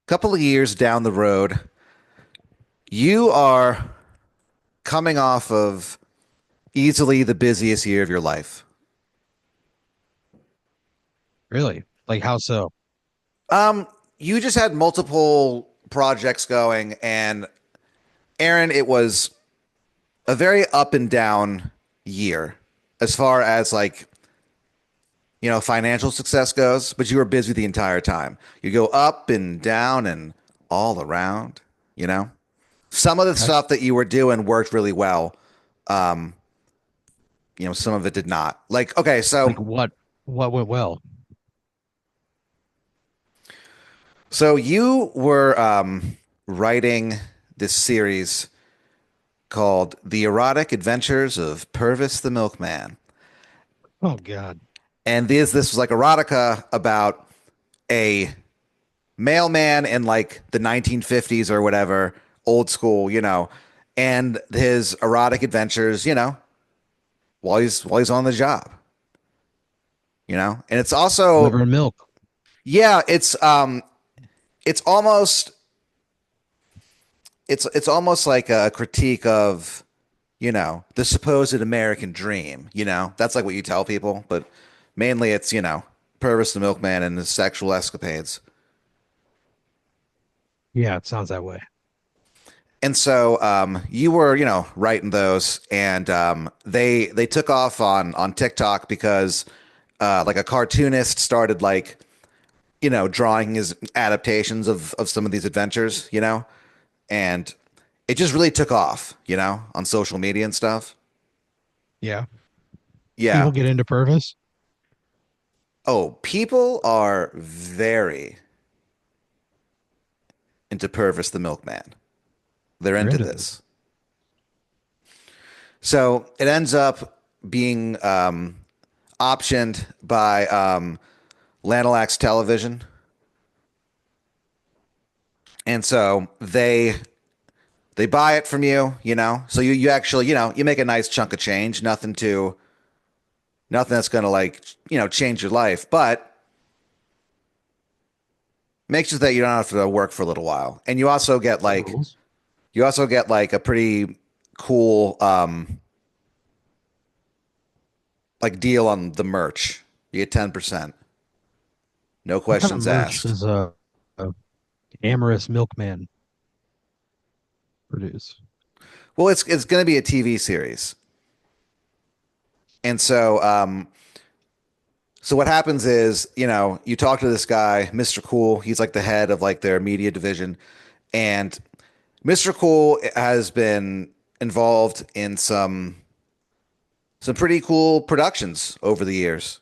couple of years down the road, you are coming off of easily the busiest year of your life. Really? Like how so? Um, you just had multiple projects going, and Aaron, it was a very up and down year as far as financial success goes, but you were busy the entire time. You go up and down and all around, you know? Some of the Okay. stuff that you were doing worked really well. Um, some of it did not. Like, okay, Like so what went well? so you were writing this series called The Erotic Adventures of Purvis the Milkman. Oh God. And this was like erotica about a mailman in like the 1950s or whatever, old school, and his erotic adventures, while he's on the job, And it's also, Liver and milk. yeah, it's almost it's almost like a critique of, the supposed American dream, That's like what you tell people, but mainly it's, Purvis the milkman and his sexual escapades. Yeah, it sounds that way. And so you were, writing those, and they took off on TikTok because like a cartoonist started drawing his adaptations of some of these adventures, and it just really took off, on social media and stuff. Yeah. Yeah. People get into purpose. Oh, people are very into Purvis the milkman. They're They're into into this. this. So it ends up being optioned by Lanalax Television, and so they buy it from you, So you actually, you make a nice chunk of change, nothing that's gonna change your life, but makes it that you don't have to work for a little while, and That rules. you also get like a pretty cool like deal on the merch. You get 10%, no What kind of questions merch asked. does a amorous milkman produce? Well, it's going to be a TV series, and so what happens is, you talk to this guy, Mr. Cool. He's like the head of like their media division, and Mr. Cool has been involved in some pretty cool productions over the years.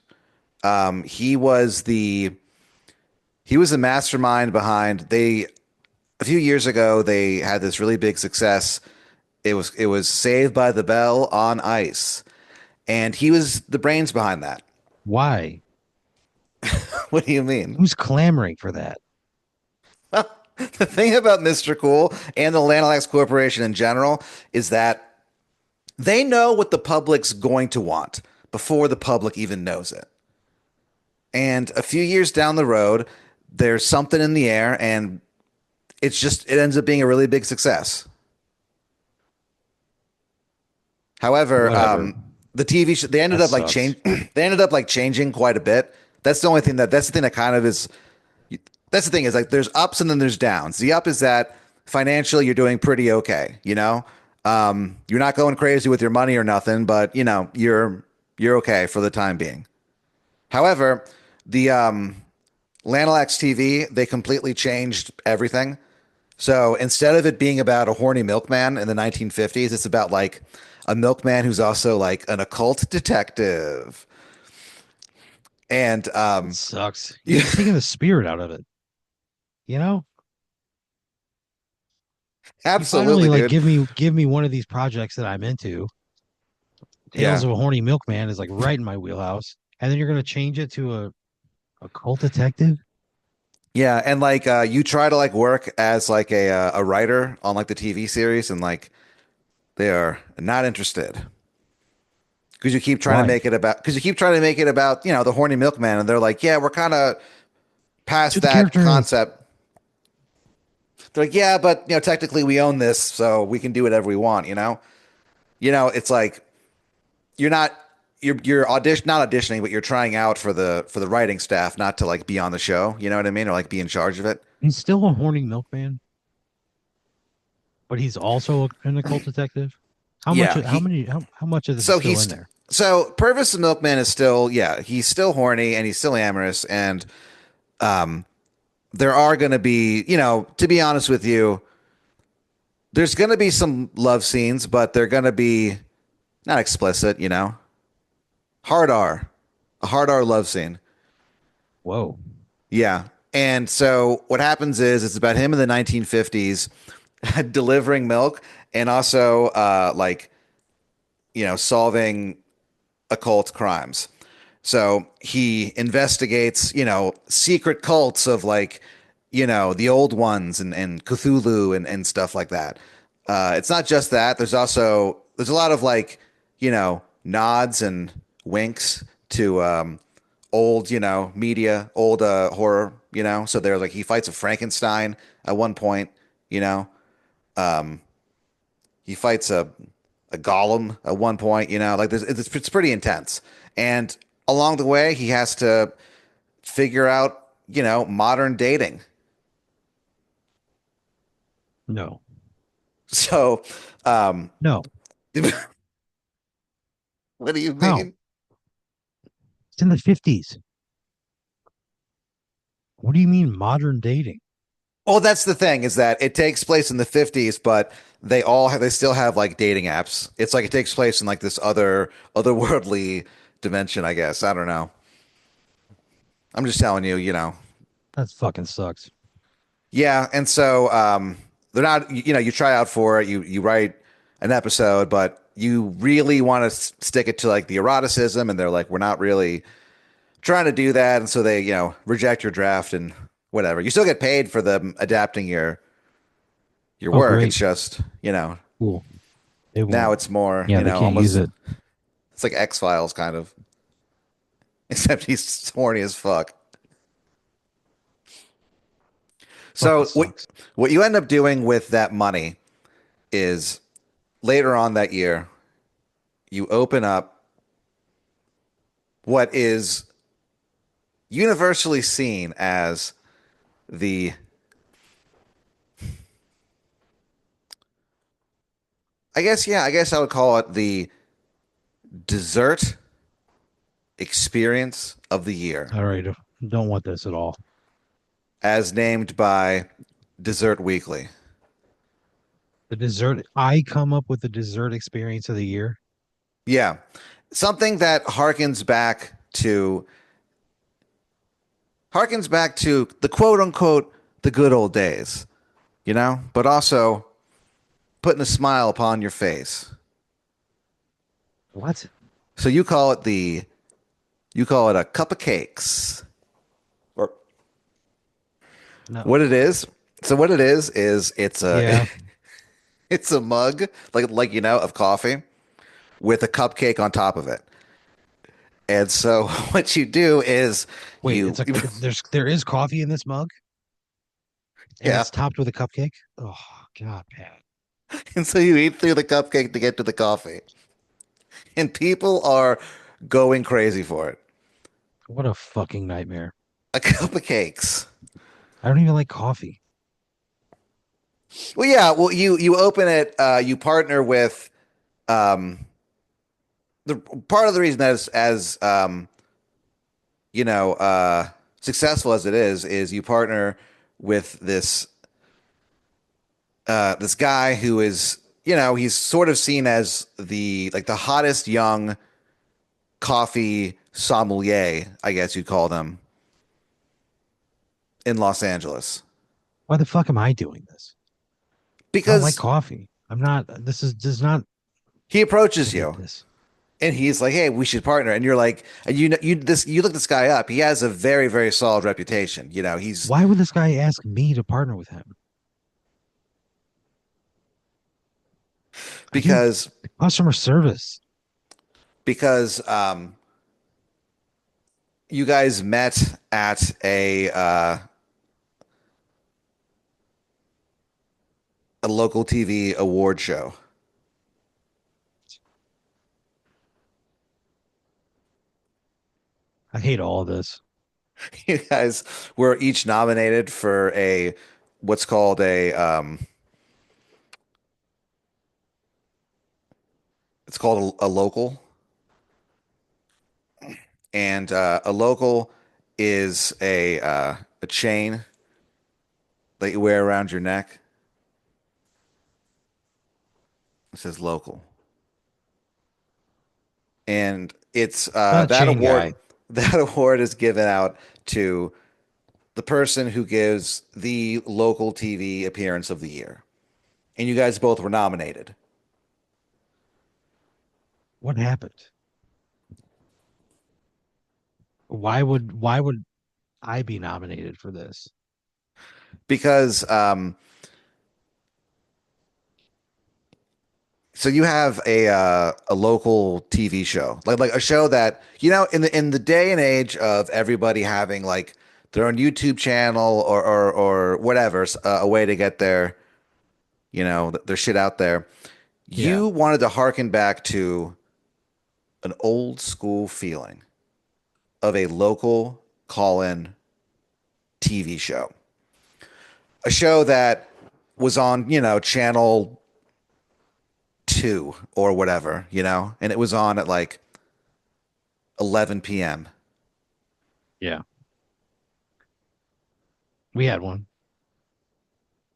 He was the mastermind behind they a few years ago they had this really big success. It was Saved by the Bell on Ice, and he was the brains behind that. Why? What do you mean? Who's clamoring for that? The thing about Mr. Cool and the Lanalax Corporation in general is that they know what the public's going to want before the public even knows it. And a few years down the road, there's something in the air, and it ends up being a really big success. However, Whatever. the TV show they ended That up like sucks. change they ended up like changing quite a bit. That's the thing that kind of is that's the thing is like there's ups and then there's downs. The up is that financially you're doing pretty okay, you're not going crazy with your money or nothing, but you're okay for the time being. However, the Lanalax TV, they completely changed everything. So instead of it being about a horny milkman in the 1950s, it's about like a milkman who's also like an occult detective. And It sucks. yeah, You're taking the spirit out of it. You know? You finally absolutely, like dude. give me one of these projects that I'm into. Tales Yeah. of a Horny Milkman is like right in my wheelhouse. And then you're gonna change it to a cult detective? Yeah, and like you try to like work as like a writer on like the TV series, and like they are not interested because Why? you keep trying to make it about, the horny milkman, and they're like, "Yeah, we're kind of To past the that character. concept." They're like, yeah, but technically we own this, so we can do whatever we want. It's like you're not you're audition not auditioning, but you're trying out for the writing staff, not to like be on the show. You know what I mean, or like be in charge of it. He's still a horny milkman, but he's also an occult detective. How much? Yeah, How he many? How much of this is so still in he's there? so Purvis the Milkman is still, yeah, he's still horny and he's still amorous, and there are going to be, to be honest with you, there's going to be some love scenes, but they're going to be not explicit, hard R, a hard R love scene. Whoa. Yeah. And so what happens is it's about him in the 1950s delivering milk and also like, solving occult crimes. So he investigates, secret cults of like, the old ones and Cthulhu and stuff like that. It's not just that. There's a lot of like, nods and winks to old, media, old horror, So they're like he fights a Frankenstein at one point, you know. Um, he fights a golem at one point, like it's pretty intense. And along the way, he has to figure out, modern dating. No. So, um, No. what do you How? mean? It's in the 50s. What do you mean modern dating? Well, that's the thing is that it takes place in the 50s, but they still have like dating apps. It's like it takes place in like this otherworldly dimension, I guess. I don't know. I'm just telling you, That fucking sucks. Yeah, and so they're not. You try out for it. You write an episode, but you really want to stick it to like the eroticism, and they're like, we're not really trying to do that, and so they reject your draft and whatever. You still get paid for them adapting your Oh, work. great. It's just Cool. They now won't. it's more Yeah, they can't use almost it. it's like X Files kind of, except he's horny as fuck. Fucking So sucks. what you end up doing with that money is later on that year you open up what is universally seen as the, I guess I would call it the dessert experience of the year, All right. Don't want this at all. as named by Dessert Weekly. The dessert. I come up with the dessert experience of the year. Yeah. Something that harkens back to the quote unquote the good old days, but also putting a smile upon your face. What? So you call it a cup of cakes. Or No. what it is. So what it is it's a Yeah. it's a mug like of coffee with a cupcake on top of it. And so what you do is Wait. you There is coffee in this mug, and yeah, it's topped with a cupcake. Oh God, Pat. and so you eat through the cupcake to get to the coffee. And people are going crazy for it. What a fucking nightmare. A cup of cakes. I don't even like coffee. Well, yeah, well you open it, you partner with um the part of the reason that is as you know, successful as it is you partner with this guy who is, he's sort of seen as the hottest young coffee sommelier, I guess you'd call them, in Los Angeles. Why the fuck am I doing this? I don't like Because coffee. I'm not. This is does not. he I approaches hate you this. and he's like, "Hey, we should partner." And you're like, and you look this guy up. He has a very very solid reputation. He's Why would this guy ask me to partner with him? I do because customer service. because you guys met at a local TV award show. I hate all of this. You guys were each nominated for a what's called a it's called a local, and a local is a chain that you wear around your neck. It says local, and it's Not a that chain award. guy. That award is given out to the person who gives the local TV appearance of the year. And you guys both were nominated What happened? Why would I be nominated for this? because so you have a local TV show, like a show that in the day and age of everybody having like their own YouTube channel or whatever, a way to get their shit out there. Yeah. You wanted to harken back to an old school feeling of a local call-in TV show, a show that was on channel 2 or whatever, and it was on at like 11 p.m. Yeah. We had one.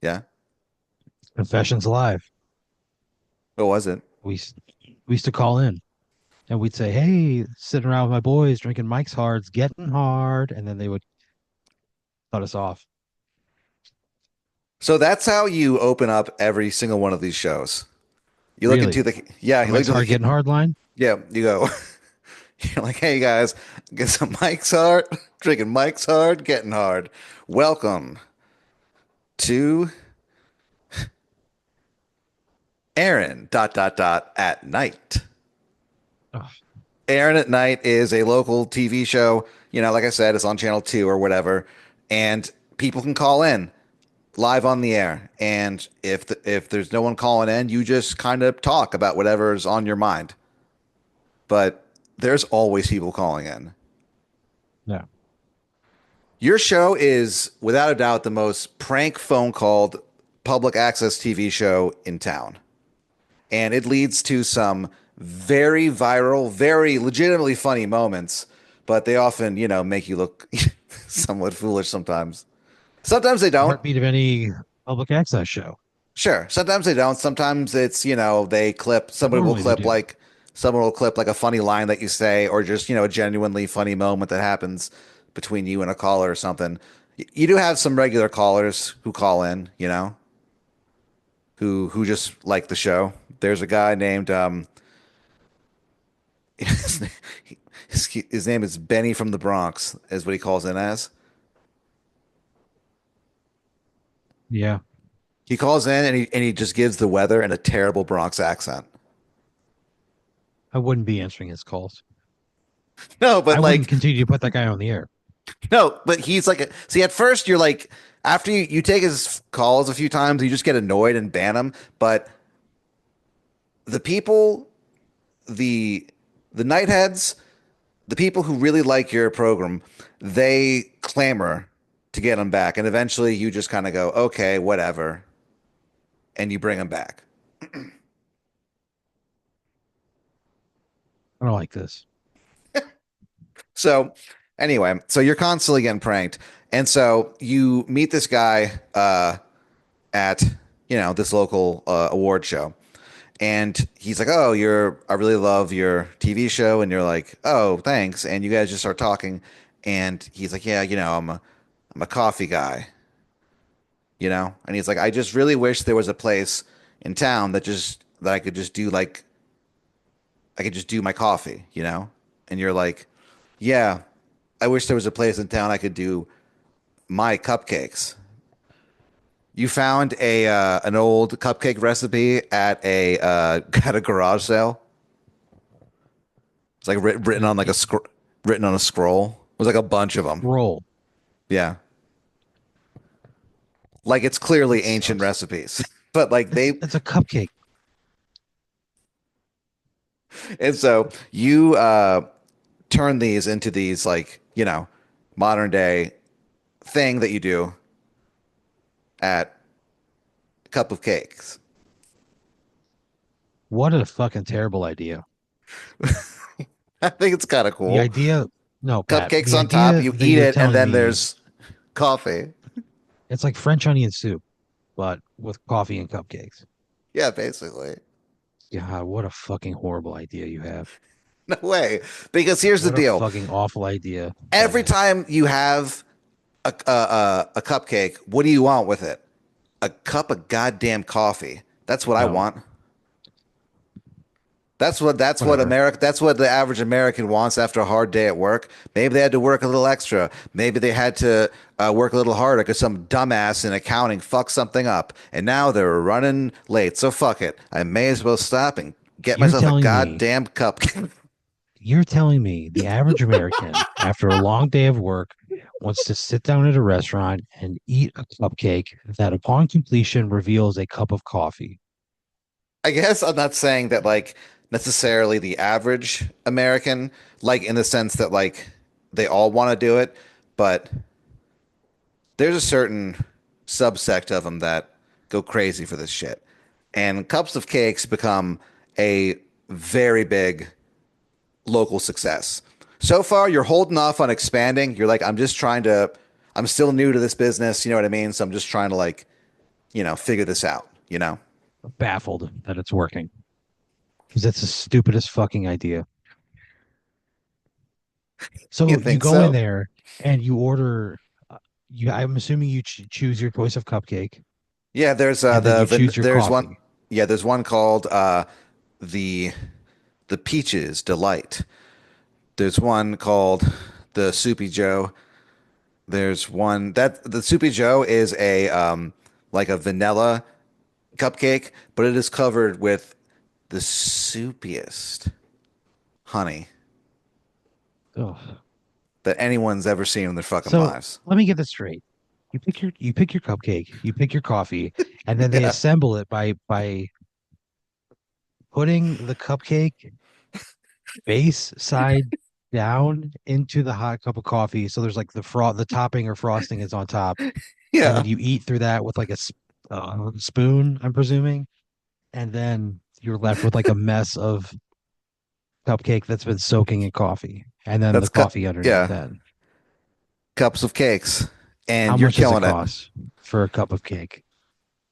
Yeah. Confessions Live. What was it? We used to call in and we'd say, "Hey, sitting around with my boys drinking Mike's Hard's, getting hard," and then they would cut us off. So that's how you open up every single one of these shows. You look Really? into the yeah, The you look Mike's into Hard, the getting hard line? yeah, you go. You're like, hey guys, get some Mike's Hard, drinking Mike's Hard, getting hard. Welcome to Aaron at night. Oh, Aaron at Night is a local TV show. Like I said, it's on channel 2 or whatever, and people can call in live on the air. And if there's no one calling in, you just kind of talk about whatever's on your mind. But there's always people calling in. yeah. Your show is without a doubt the most prank phone called public access TV show in town. And it leads to some very viral, very legitimately funny moments, but they often, make you look somewhat foolish sometimes. Sometimes they The don't. heartbeat of any public access show. Sure. Sometimes they don't. Sometimes it's, they clip, But normally they do. someone will clip like a funny line that you say, or just, a genuinely funny moment that happens between you and a caller or something. You do have some regular callers who call in, who just like the show. There's a guy named his, his name is Benny from the Bronx, is what he calls in as. Yeah. He calls in and he just gives the weather in a terrible Bronx accent. I wouldn't be answering his calls. No, I but wouldn't like continue to put that guy on the air. no, but he's like see at first you're like after you take his calls a few times, you just get annoyed and ban him. But the people, the the nightheads, the people who really like your program, they clamor to get him back, and eventually you just kind of go, okay, whatever, and you bring him back. I don't like this. So anyway, so you're constantly getting pranked, and so you meet this guy at this local award show, and he's like, "Oh, I really love your TV show," and you're like, "Oh, thanks," and you guys just start talking, and he's like, "Yeah, I'm a coffee guy, and he's like, I just really wish there was a place in town that I could just do my coffee, and you're like, yeah, I wish there was a place in town I could do my cupcakes. You found a an old cupcake recipe at a at a garage sale. It's like written on like written on a scroll. It was like a bunch of them. Roll. Yeah, like it's clearly That ancient sucks. recipes. But like It's they, it's a cupcake. and so you turn these into these like, modern day thing that you do at Cup of Cakes. What a fucking terrible idea. I think it's kind of The cool. idea, no, Pat, Cupcakes the on top, idea you that eat you're it, and telling then me, there's coffee. it's like French onion soup, but with coffee and cupcakes. Yeah, basically. God, what a fucking horrible idea you have. No way. Because here's the What a deal. fucking awful idea, Every Pat. time you have a cupcake, what do you want with it? A cup of goddamn coffee. That's what I No, want. That's what whatever. America that's what the average American wants after a hard day at work. Maybe they had to work a little extra. Maybe they had to work a little harder because some dumbass in accounting fucked something up, and now they're running late. So fuck it. I may as well stop and get You're myself a telling me, goddamn cupcake. you're telling me the average American, after a long day of work, wants to sit down at a restaurant and eat a cupcake that upon completion reveals a cup of coffee. I guess I'm not saying that like necessarily the average American, like in the sense that like they all want to do it, but there's a certain subsect of them that go crazy for this shit. And cups of cakes become a very big local success. So far, you're holding off on expanding. You're like, I'm still new to this business. You know what I mean? So I'm just trying to like, figure this out, you know? Baffled that it's working because it's the stupidest fucking idea. You So you think go in so? there and you order. I'm assuming you choose your choice of cupcake, Yeah, there's and then you choose your there's one coffee. yeah, there's one called the the Peaches Delight. There's one called the Soupy Joe. There's one that the Soupy Joe is a like a vanilla cupcake, but it is covered with the soupiest honey Ugh. that anyone's ever seen in their fucking So lives. let me get this straight. You pick your cupcake, you pick your coffee, and then they Yeah. assemble it by putting the cupcake base side down into the hot cup of coffee. So there's like the topping or frosting is on top, and then Yeah. you eat through that with like a spoon, I'm presuming, and then you're left with like a mess of cupcake that's been soaking in coffee, and then the coffee underneath Yeah, that. cups of cakes How and you're much does it killing it. cost for a cup of cake?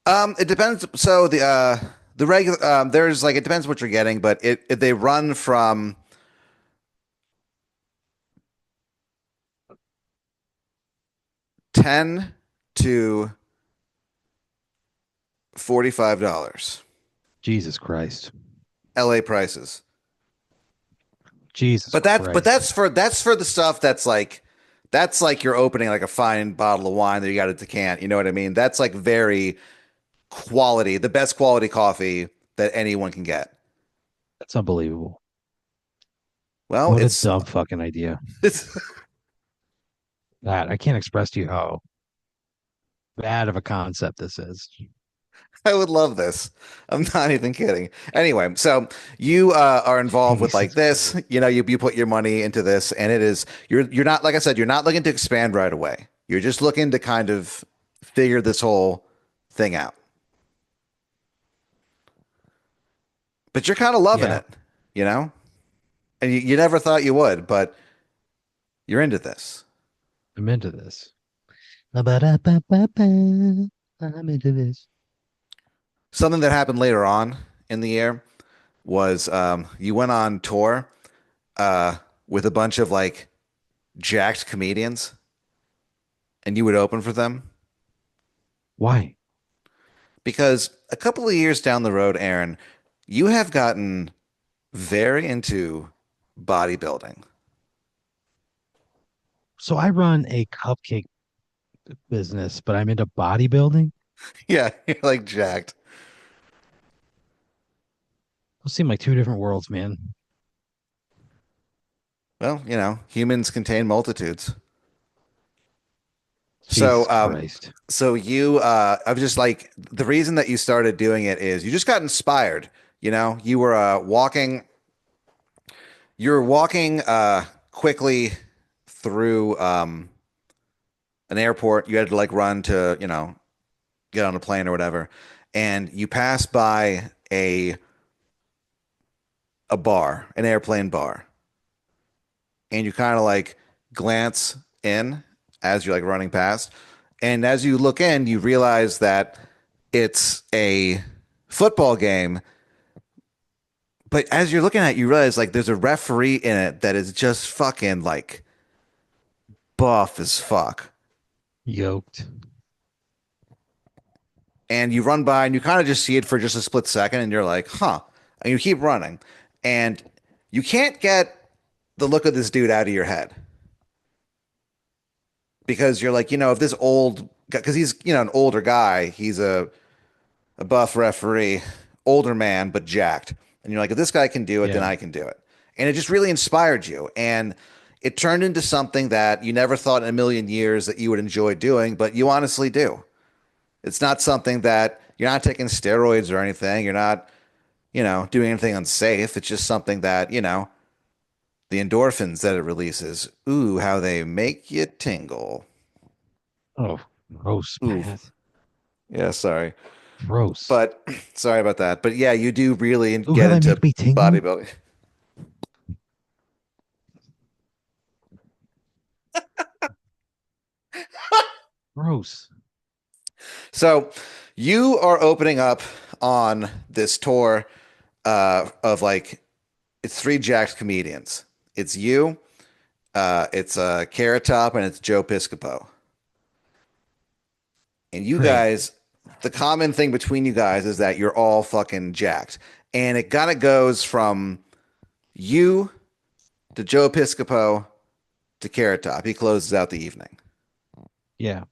It depends. So the regular there's like it depends what you're getting, but they run from 10 to $45. Jesus Christ. LA prices. Jesus But Christ. that's for the stuff that's like you're opening like a fine bottle of wine that you got at the decant. You know what I mean? That's like very quality, the best quality coffee that anyone can get. That's unbelievable. Well, What a dumb fucking idea. it's That I can't express to you how bad of a concept this is. I would love this. I'm not even kidding. Anyway, so you are involved with like Jesus this. Christ. You put your money into this, and you're not like I said, you're not looking to expand right away. You're just looking to kind of figure this whole thing out. But you're kind of loving Yeah, it, you know, and you never thought you would, but you're into this. I'm into this. Ba-ba-da-ba-ba-ba. I'm into this. Something that happened later on in the year was you went on tour uh, with a bunch of like jacked comedians, and you would open for them. Why? Because a couple of years down the road, Aaron, you have gotten very into bodybuilding. So I run a cupcake business, but I'm into bodybuilding. Yeah, you're like jacked. Those seem like two different worlds, man. Well, humans contain multitudes. So, Jesus Christ. so you, I was just like, the reason that you started doing it is you just got inspired. You know, you were walking quickly through an airport. You had to like run to, get on a plane or whatever, and you pass by a bar, an airplane bar, and you kind of like glance in as you're like running past. And as you look in, you realize that it's a football game. But as you're looking at it, you realize like there's a referee in it that is just fucking like buff as fuck. Yoked. And you run by and you kind of just see it for just a split second and you're like, huh. And you keep running. And you can't get the look of this dude out of your head because you're like, if this old, because he's, an older guy, he's a buff referee, older man, but jacked. And you're like, if this guy can do it, then Yeah. I can do it. And it just really inspired you. And it turned into something that you never thought in a million years that you would enjoy doing, but you honestly do. It's not something that you're not taking steroids or anything. You're not, doing anything unsafe. It's just something that, the endorphins that it releases. Ooh, how they make you tingle. Oh, gross, Ooh, Pat. yeah, sorry. Gross. But sorry about that. But yeah, you do really Ooh, how get they into make me tingle? bodybuilding. Gross. So you are opening up on this tour of like it's three jacked comedians. It's you, it's Carrot Top, and it's Joe Piscopo. And you Great. guys, the common thing between you guys is that you're all fucking jacked. And it kind of goes from you to Joe Piscopo to Carrot Top. He closes out the evening. Yeah.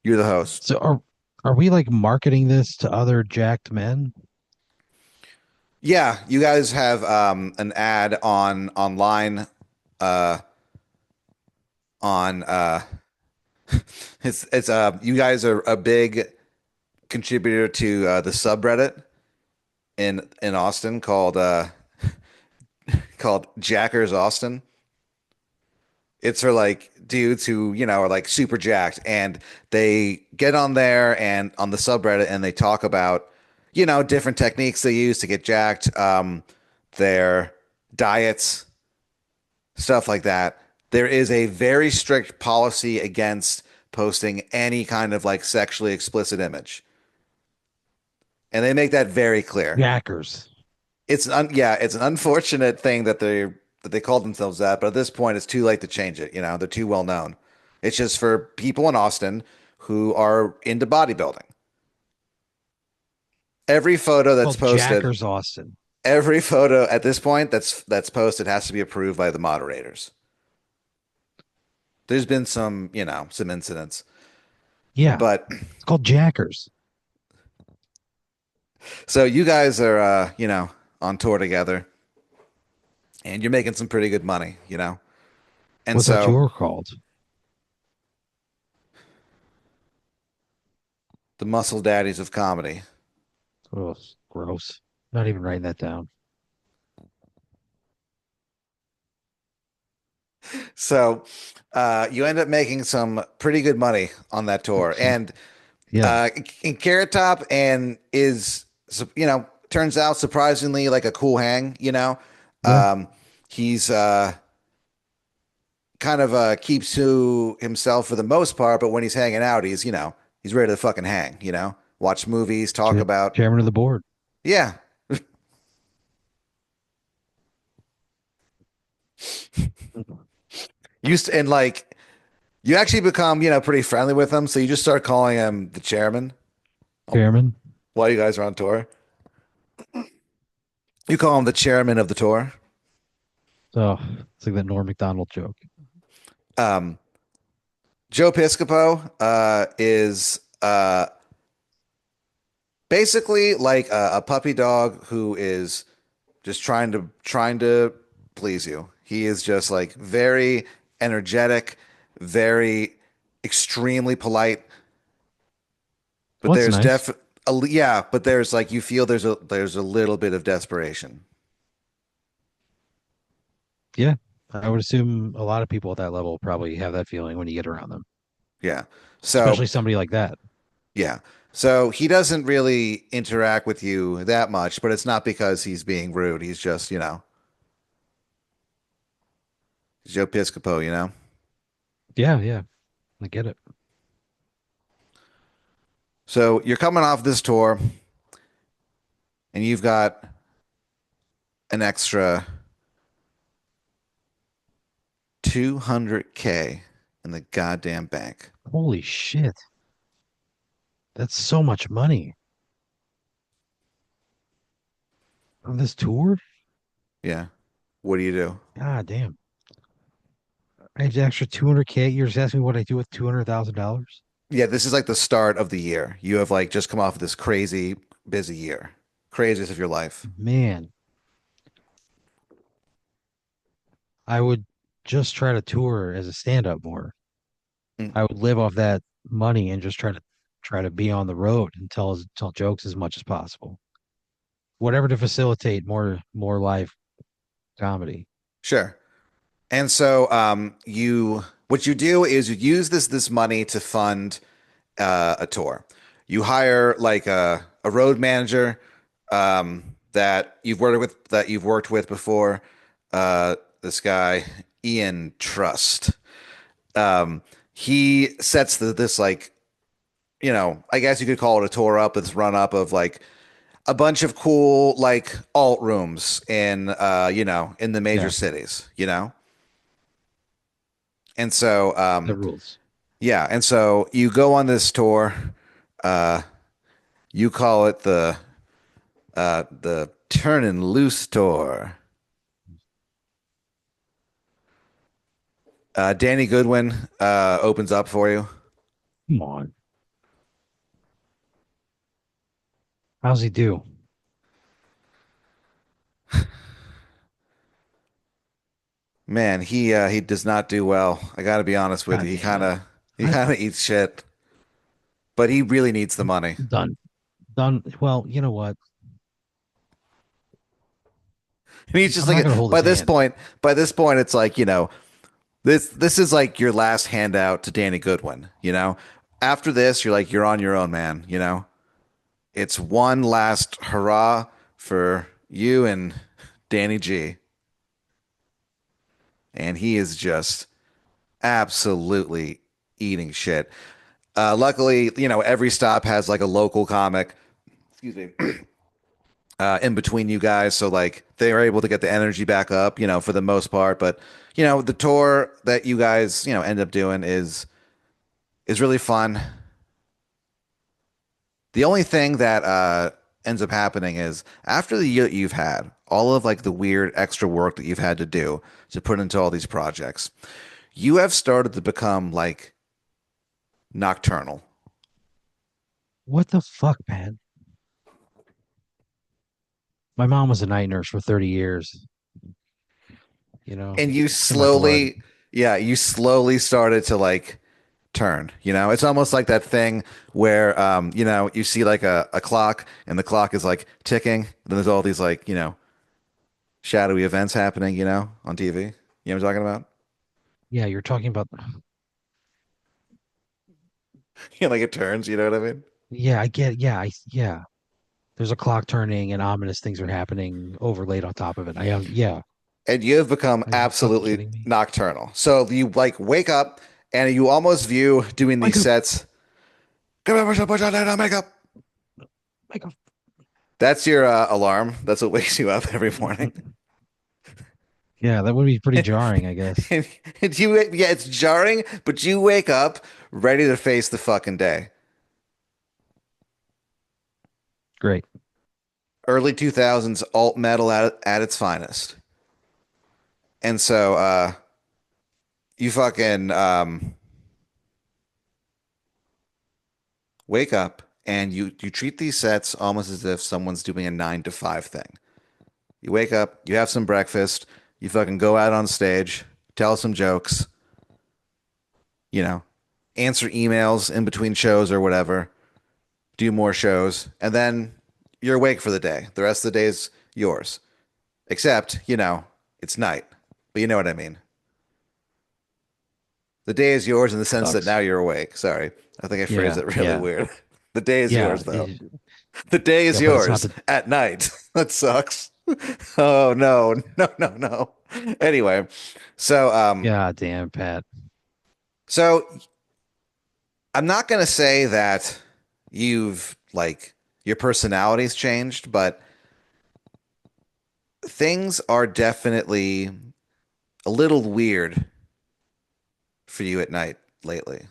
You're the host. So are we like marketing this to other jacked men? Yeah, you guys have an ad on online uh on it's you guys are a big contributor to the subreddit in Austin called Jackers Austin. It's for like dudes who, are like super jacked and they get on there and on the subreddit and they talk about, different techniques they use to get jacked, their diets, stuff like that. There is a very strict policy against posting any kind of like sexually explicit image. And they make that very clear. Jackers. It's an unfortunate thing that they called themselves that, but at this point it's too late to change it, they're too well known. It's just for people in Austin who are into bodybuilding. Every photo that's Called posted, Jackers Austin. every photo at this point that's posted has to be approved by the moderators. There's been some incidents, Yeah. but It's called Jackers. so you guys are on tour together and you're making some pretty good money. And What's that so tour called? the muscle daddies of comedy. Oh, gross. Not even writing that down. So you end up making some pretty good money on that tour. And Yeah. in Carrot Top and is, turns out surprisingly like a cool hang. Yeah. He's kind of keeps to himself for the most part, but when he's hanging out, he's ready to fucking hang. Watch movies, talk about, Chairman of the board. yeah. And like, you actually become, pretty friendly with him. So you just start calling him the chairman Chairman. while you guys are on tour. You call him the chairman of the tour. Oh, it's like that Norm Macdonald joke. Um, Joe Piscopo is basically like a puppy dog who is just trying to please you. He is just like very energetic, very extremely polite, but Well, that's there's nice. yeah, but there's like you feel there's a little bit of desperation. Yeah. I would assume a lot of people at that level probably have that feeling when you get around them, Yeah. So especially somebody like that. yeah. So he doesn't really interact with you that much, but it's not because he's being rude. He's just, Joe Piscopo, you know? Yeah, yeah. I get it. So you're coming off this tour and you've got an extra 200K in the goddamn bank. Holy shit. That's so much money on this tour. Yeah. What do you do? God damn. I have the extra 200K. You're just asking me what I do with $200,000? Yeah, this is like the start of the year. You have like just come off of this crazy busy year. Craziest of your life. Man, I would just try to tour as a stand-up more. Mm, I would live off that money and just try to be on the road and tell jokes as much as possible. Whatever to facilitate more live comedy. sure. And so you what you do is you use this money to fund a tour. You hire like a road manager that you've worked with before. This guy Ian Trust. He sets this like I guess you could call it a tour up. This run up of like a bunch of cool like alt rooms in in the major Yeah, cities. And so the rules. yeah, and so you go on this tour. Uh, you call it the Turn and Loose tour. Danny Goodwin opens up for you. Come on. How's he do? Man, he does not do well. I got to be honest with God you. damn it. He I kind of eats shit, but he really needs the money. done. Done. Well, you know what? And he's just I'm not like gonna hold his hand. by this point, it's like this is like your last handout to Danny Goodwin. After this, you're on your own, man. It's one last hurrah for you and Danny G, and he is just absolutely eating shit. Luckily, every stop has like a local comic, excuse me, in between you guys. So like they are able to get the energy back up, for the most part. But, the tour that you guys, end up doing is really fun. The only thing that ends up happening is after the year that you've had, all of like the weird extra work that you've had to do to put into all these projects, you have started to become like nocturnal. What the fuck, man? My mom was a night nurse for 30 years. And you It's in my blood. slowly, yeah, you slowly started to like turn. It's almost like that thing where, you see like a clock and the clock is like ticking. Then there's all these like, shadowy events happening, on TV. You know what I'm talking about? Yeah, you're talking about. Yeah, like it turns, you know what I mean? Yeah, I get. Yeah. There's a clock turning and ominous things are happening overlaid on top of it. I have. Yeah. And you have become Are you fucking absolutely kidding me? nocturnal. So you like wake up and you almost view doing these Wake up! sets. Come on, put on makeup. Wake up! That's your alarm. That's what wakes you up every morning. Yeah, that would be pretty jarring, I guess. And yeah, it's jarring, but you wake up ready to face the fucking day. Great. Early 2000s alt metal at its finest. And so you fucking wake up and you treat these sets almost as if someone's doing a 9 to 5 thing. You wake up, you have some breakfast, you fucking go out on stage, tell some jokes, you know, answer emails in between shows or whatever, do more shows, and then you're awake for the day. The rest of the day is yours. Except, it's night. But you know what I mean. The day is yours in the sense that Sucks. now you're awake. Sorry. I think I phrased Yeah, it really yeah, weird. The day is yeah. yours, though. The day is Yeah, but it's not yours the at night. That sucks. Oh, no, no, no, no. Anyway, so, God damn, Pat. so I'm not going to say that you've like your personality's changed, but things are definitely a little weird for you at night lately.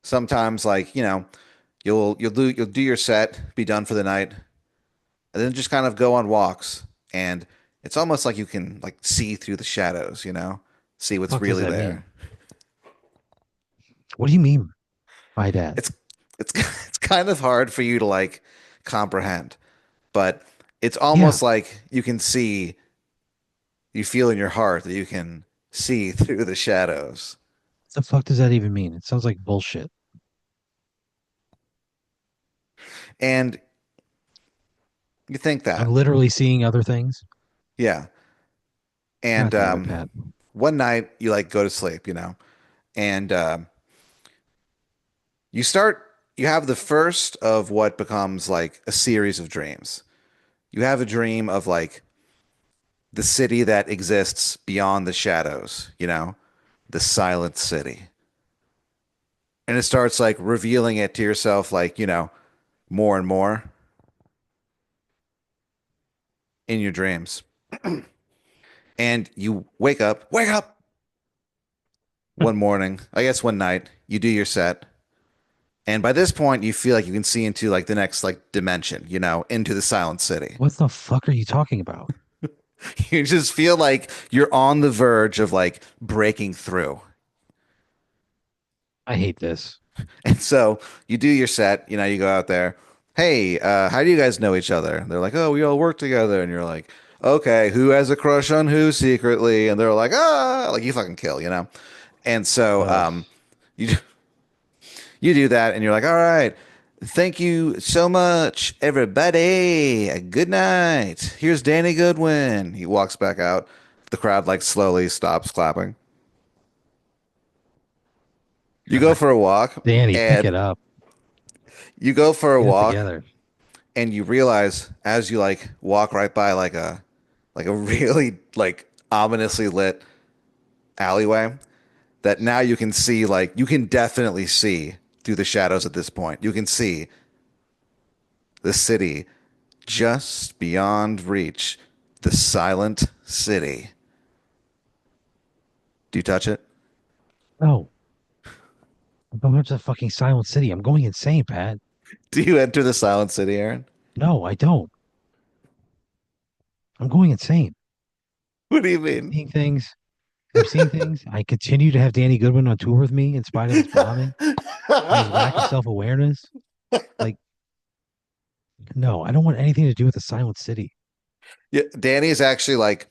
Sometimes, like, you'll do your set, be done for the night, and then just kind of go on walks, and it's almost like you can like see through the shadows, see what's Fuck does really that mean? there. What do you mean by that? It's it's it's kind of hard for you to like comprehend, but it's Yeah, almost like you feel in your heart that you can see through the shadows. what the fuck does that even mean? It sounds like bullshit. And you think I'm that, literally seeing other things. yeah. God And damn it, Pat. one night you like go to sleep, and you start, you have the first of what becomes like a series of dreams. You have a dream of like the city that exists beyond the shadows, the silent city. And it starts like revealing it to yourself, like, more and more in your dreams. And you wake up one morning, I guess one night, you do your set. And by this point, you feel like you can see into like the next like dimension, into the silent city. What the fuck are you talking about? You just feel like you're on the verge of like breaking through. I hate this. And so you do your set, you go out there. Hey, how do you guys know each other? They're like, oh, we all work together. And you're like, okay, who has a crush on who secretly? And they're like, like you fucking kill. And so Ugh. you you do that, and you're like, all right, thank you so much, everybody. Good night. Here's Danny Goodwin. He walks back out. The crowd like slowly stops clapping. You go God. for a walk, Danny, pick and it up. you go for a Get it walk, together. and you realize as you like walk right by like a really like ominously lit alleyway that now you can see, like you can definitely see through the shadows at this point. You can see the city just beyond reach, the silent city. Do you touch it? No, I'm going to the fucking Silent City. I'm going insane, Pat. Do you enter the silent city, Aaron? No, I don't. I'm going insane. What do you mean? Seeing things. I'm seeing things. I continue to have Danny Goodwin on tour with me in spite of his bombing and his lack of self-awareness. Like, no, I don't want anything to do with the Silent City. Yeah, Danny is actually like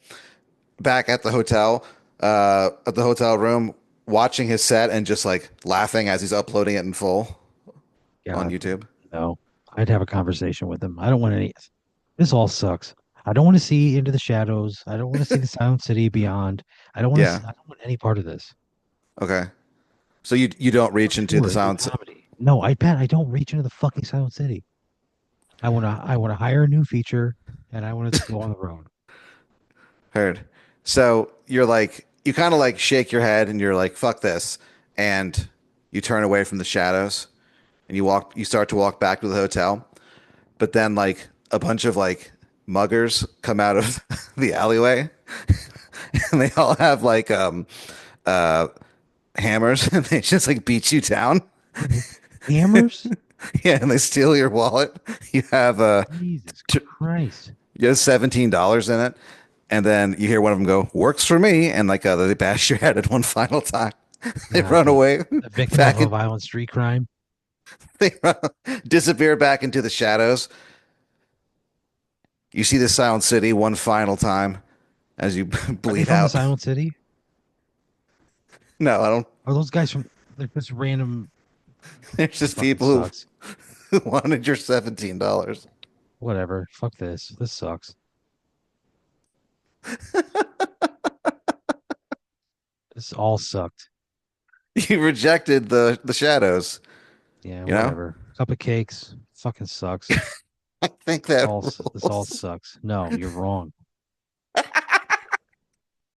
back at the hotel room, watching his set and just like laughing as he's uploading it in full on God, YouTube. no. I'd have a conversation with him. I don't want any. This all sucks. I don't want to see into the shadows. I don't want to see the Silent City beyond. I don't want to. Yeah. I don't want any part of this. Okay. So you don't I'm on reach into tour the and do silence. comedy. No, I bet I don't reach into the fucking Silent City. I want to hire a new feature and I want to go on the road. Heard. So you kind of like shake your head and you're like, fuck this. And you turn away from the shadows and you start to walk back to the hotel. But then like a bunch of like muggers come out of the alleyway and they all have like uh hammers and they just like beat you down. Hammers? Yeah, and they steal your wallet. You have Jesus t- Christ. you have $17 in it. And then you hear one of them go, "Works for me," and like they bash your head at one final time. They God, run away the victim of back a and violent street crime. they disappear back into the shadows. You see the silent city one final time, as you Are they bleed from the out. Silent City? No, I don't. Are those guys from? They're just random. There's This just fucking people sucks. who wanted your $17. Whatever. Fuck this. This sucks. This all sucked. You rejected the shadows, Yeah, you know? whatever. Cup of cakes. Fucking sucks. I think This that all this all rules. sucks. No, you're wrong.